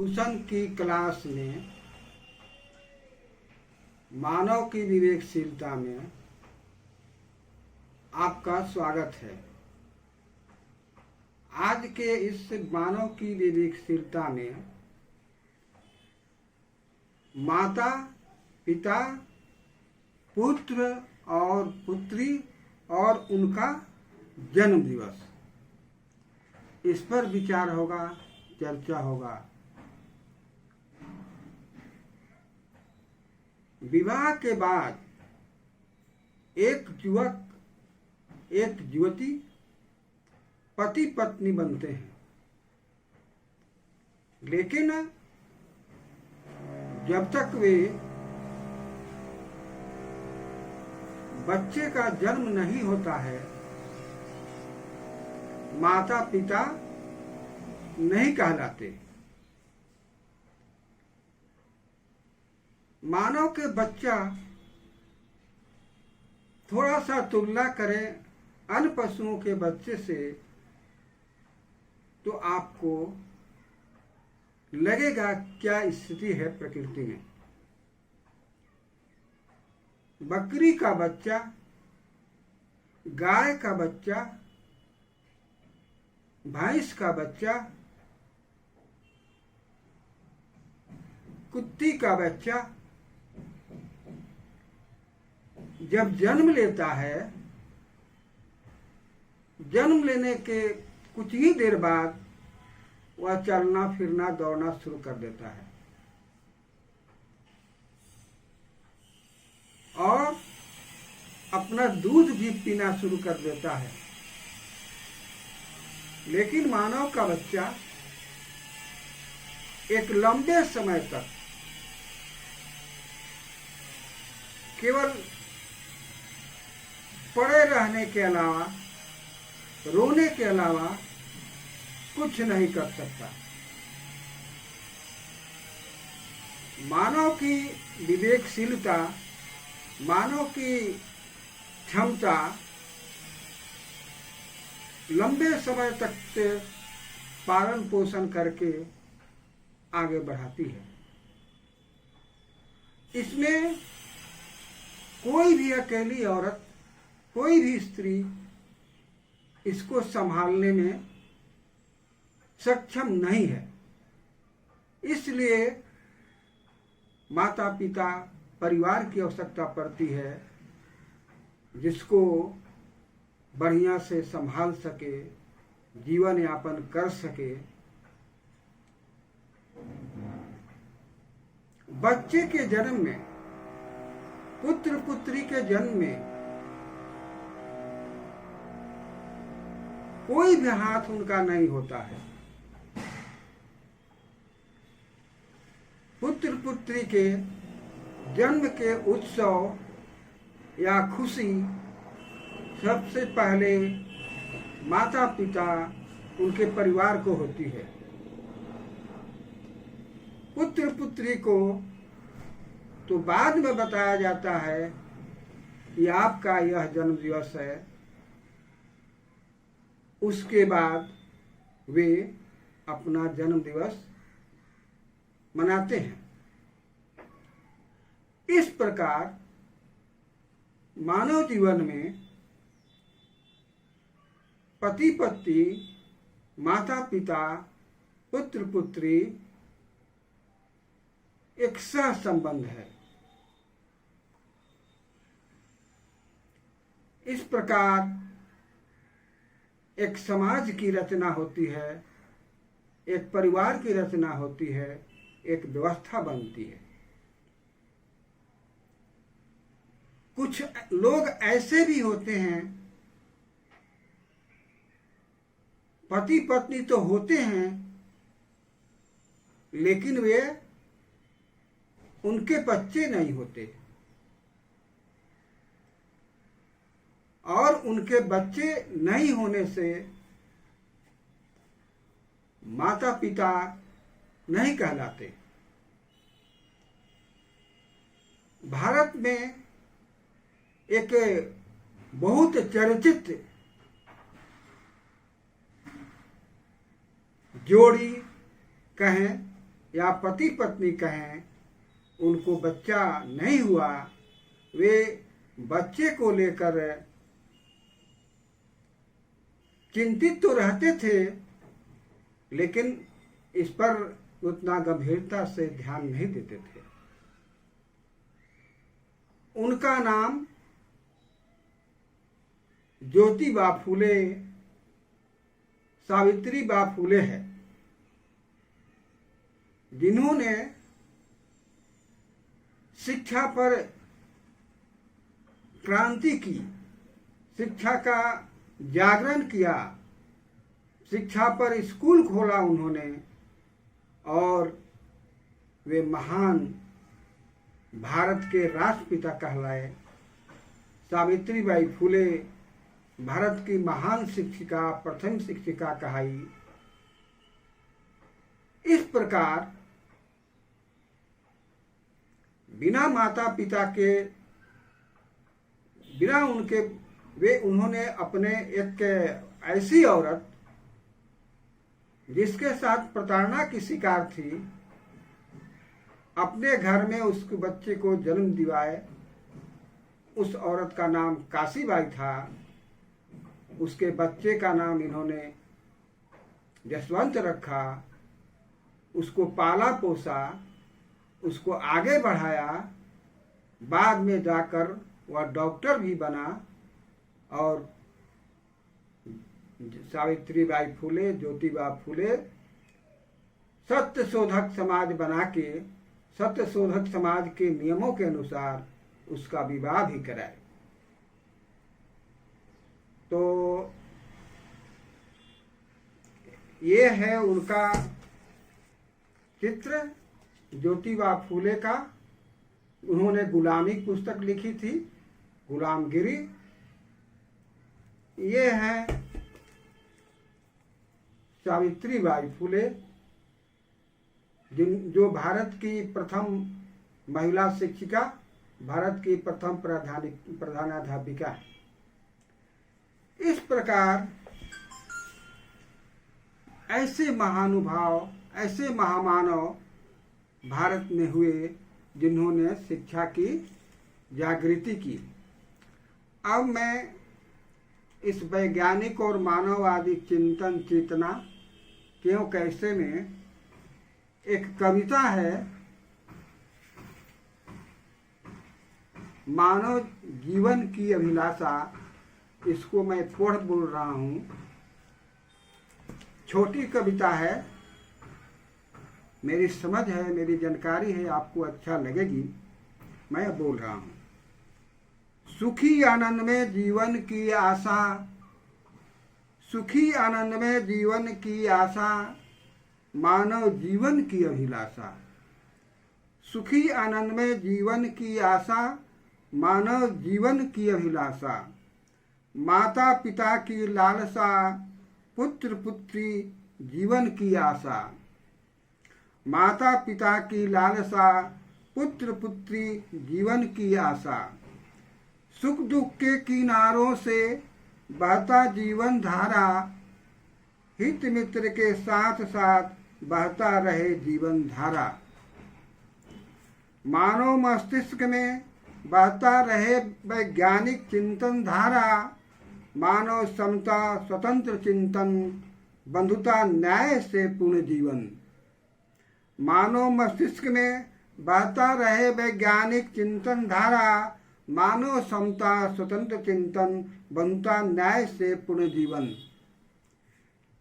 भूषण की क्लास में मानव की विवेकशीलता में आपका स्वागत है। आज के इस मानव की विवेकशीलता में माता, पिता, पुत्र और पुत्री और उनका जन्म दिवस, इस पर विचार होगा, चर्चा होगा। विवाह के बाद एक युवक, एक युवती पति पत्नी बनते हैं, लेकिन जब तक वे बच्चे का जन्म नहीं होता है, माता पिता नहीं कहलाते। मानव के बच्चा थोड़ा सा तुलना करें अन्य पशुओं के बच्चे से तो आपको लगेगा क्या स्थिति है प्रकृति में। बकरी का बच्चा, गाय का बच्चा, भैंस का बच्चा, कुत्ती का बच्चा जब जन्म लेता है, जन्म लेने के कुछ ही देर बाद वह चलना फिरना दौड़ना शुरू कर देता है और अपना दूध भी पीना शुरू कर देता है। लेकिन मानव का बच्चा एक लंबे समय तक केवल पड़े रहने के अलावा, रोने के अलावा कुछ नहीं कर सकता। मानव की विवेकशीलता, मानव की क्षमता लंबे समय तक से पालन पोषण करके आगे बढ़ाती है। इसमें कोई भी अकेली औरत, कोई भी स्त्री इसको संभालने में सक्षम नहीं है। इसलिए माता पिता, परिवार की आवश्यकता पड़ती है, जिसको बढ़िया से संभाल सके, जीवन यापन कर सके। बच्चे के जन्म में, पुत्र पुत्री के जन्म में कोई भी हाथ उनका नहीं होता है। पुत्र पुत्री के जन्म के उत्सव या खुशी सबसे पहले माता पिता, उनके परिवार को होती है। पुत्र पुत्री को तो बाद में बताया जाता है कि आपका यह जन्म दिवस है। उसके बाद वे अपना जन्म दिवस मनाते हैं। इस प्रकार मानव जीवन में पति पत्नी, माता पिता, पुत्र पुत्री एक सह संबंध है। इस प्रकार एक समाज की रचना होती है, एक परिवार की रचना होती है, एक व्यवस्था बनती है। कुछ लोग ऐसे भी होते हैं, पति पत्नी तो होते हैं, लेकिन वे उनके बच्चे नहीं होते और उनके बच्चे नहीं होने से माता पिता नहीं कहलाते। भारत में एक बहुत चर्चित जोड़ी कहें या पति पत्नी कहें, उनको बच्चा नहीं हुआ, वे बच्चे को लेकर चिंतित तो रहते थे, लेकिन इस पर उतना गंभीरता से ध्यान नहीं देते थे। उनका नाम ज्योतिबा फूले, सावित्रीबा फूले है, जिन्होंने शिक्षा पर क्रांति की, शिक्षा का जागरण किया, शिक्षा पर स्कूल खोला उन्होंने, और वे महान भारत के राष्ट्रपिता कहलाए। सावित्रीबाई फूले भारत की महान शिक्षिका, प्रथम शिक्षिका कहाई। इस प्रकार बिना माता पिता के, बिना उनके, उन्होंने अपने एक ऐसी औरत जिसके साथ प्रताड़ना की शिकार थी, अपने घर में उसके बच्चे को जन्म दिवाए। उस औरत का नाम काशीबाई था। उसके बच्चे का नाम इन्होंने जसवंत रखा। उसको पाला पोसा, उसको आगे बढ़ाया। बाद में जाकर वह डॉक्टर भी बना और सावित्रीबाई फूले, ज्योतिबा फूले सत्य शोधक समाज बना के, सत्य शोधक समाज के नियमों के अनुसार उसका विवाह भी कराए। तो ये है उनका चित्र, ज्योतिबा फूले का। उन्होंने गुलामी पुस्तक लिखी थी, गुलामगिरी। ये है सावित्रीबाई फूले, जो भारत की प्रथम महिला शिक्षिका, भारत की प्रथम प्रधानाध्यापिका है। इस प्रकार ऐसे महानुभाव, ऐसे महामानव भारत में हुए जिन्होंने शिक्षा की जागृति की। अब मैं इस वैज्ञानिक और मानववादी चिंतन चेतना क्यों कैसे में एक कविता है, मानव जीवन की अभिलाषा, इसको मैं पढ़ बोल रहा हूँ। छोटी कविता है, मेरी समझ है, मेरी जानकारी है, आपको अच्छा लगेगी, मैं बोल रहा हूँ। सुखी आनंद में जीवन की आशा, सुखी आनंद में जीवन की आशा, मानव जीवन की अभिलाषा। सुखी आनंद में जीवन की आशा, मानव जीवन की अभिलाषा। माता पिता की लालसा, पुत्र पुत्री जीवन की आशा। माता पिता की लालसा, पुत्र पुत्री जीवन की आशा। सुख दुख के किनारों से बहता जीवन धारा, हित मित्र के साथ साथ बहता रहे जीवन धारा। मानव मस्तिष्क में बहता रहे वैज्ञानिक चिंतन धारा। मानव समता स्वतंत्र चिंतन, बंधुता न्याय से पूर्ण जीवन। मानव मस्तिष्क में बहता रहे वैज्ञानिक चिंतन धारा। मानव समता स्वतंत्र चिंतन, बंधुता न्याय से पूर्ण जीवन।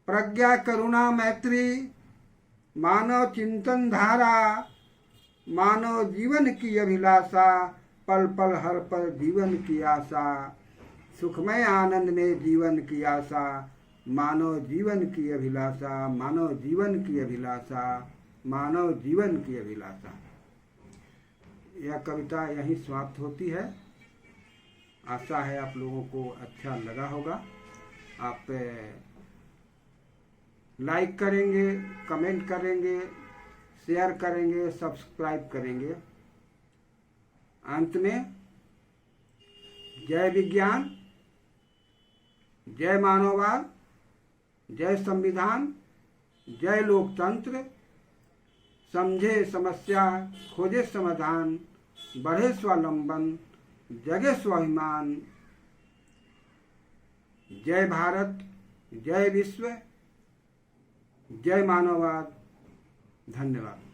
प्रज्ञा करुणा मैत्री मानव चिंतन धारा। मानव जीवन की अभिलाषा, पल पल हर पल जीवन की आशा। सुखमय आनंद में जीवन की आशा, मानव जीवन की अभिलाषा। मानव जीवन की अभिलाषा, मानव जीवन की अभिलाषा। यह कविता यहीं समाप्त होती है। आशा है आप लोगों को अच्छा लगा होगा। आप लाइक करेंगे, कमेंट करेंगे, शेयर करेंगे, सब्सक्राइब करेंगे। अंत में जय विज्ञान, जय मानववाद, जय संविधान, जय लोकतंत्र। समझे समस्या, खोजे समाधान, बढ़े स्वावलंबन, जगे स्वाभिमान। जय भारत, जय विश्व, जय मानववाद। धन्यवाद।